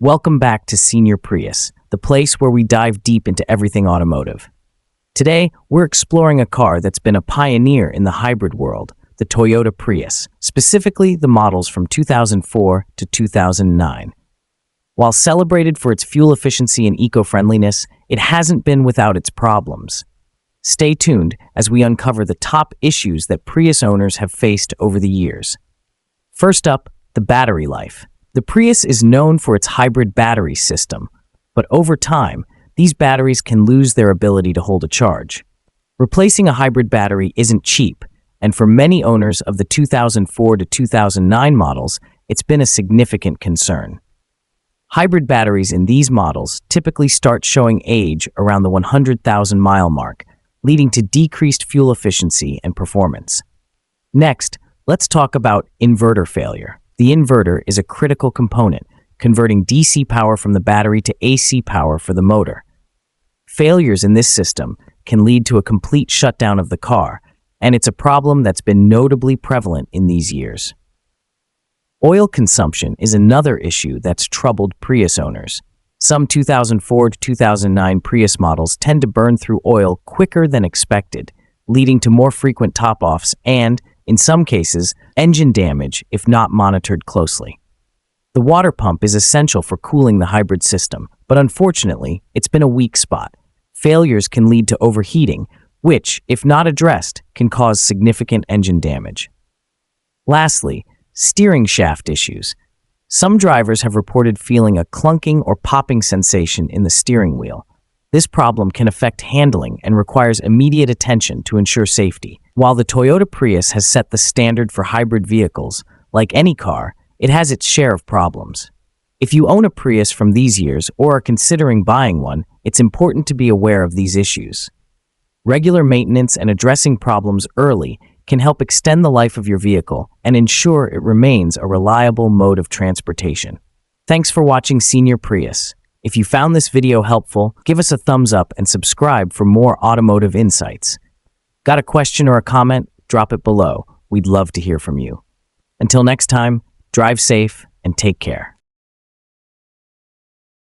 Welcome back to Senior Prius, the place where we dive deep into everything automotive. Today, we're exploring a car that's been a pioneer in the hybrid world, the Toyota Prius, specifically the models from 2004 to 2009. While celebrated for its fuel efficiency and eco-friendliness, it hasn't been without its problems. Stay tuned as we uncover the top issues that Prius owners have faced over the years. First up, the battery life. The Prius is known for its hybrid battery system, but over time, these batteries can lose their ability to hold a charge. Replacing a hybrid battery isn't cheap, and for many owners of the 2004 to 2009 models, it's been a significant concern. Hybrid batteries in these models typically start showing age around the 100,000-mile mark, leading to decreased fuel efficiency and performance. Next, let's talk about inverter failure. The inverter is a critical component, converting DC power from the battery to AC power for the motor. Failures in this system can lead to a complete shutdown of the car, and it's a problem that's been notably prevalent in these years. Oil consumption is another issue that's troubled Prius owners. Some 2004 to 2009 Prius models tend to burn through oil quicker than expected, leading to more frequent top-offs and, in some cases, engine damage if not monitored closely. The water pump is essential for cooling the hybrid system, but unfortunately, it's been a weak spot. Failures can lead to overheating, which, if not addressed, can cause significant engine damage. Lastly, steering shaft issues. Some drivers have reported feeling a clunking or popping sensation in the steering wheel. This problem can affect handling and requires immediate attention to ensure safety. While the Toyota Prius has set the standard for hybrid vehicles, like any car, it has its share of problems. If you own a Prius from these years or are considering buying one, it's important to be aware of these issues. Regular maintenance and addressing problems early can help extend the life of your vehicle and ensure it remains a reliable mode of transportation. Thanks for watching Senior Prius. If you found this video helpful, give us a thumbs up and subscribe for more automotive insights. Got a question or a comment? Drop it below. We'd love to hear from you. Until next time, drive safe and take care.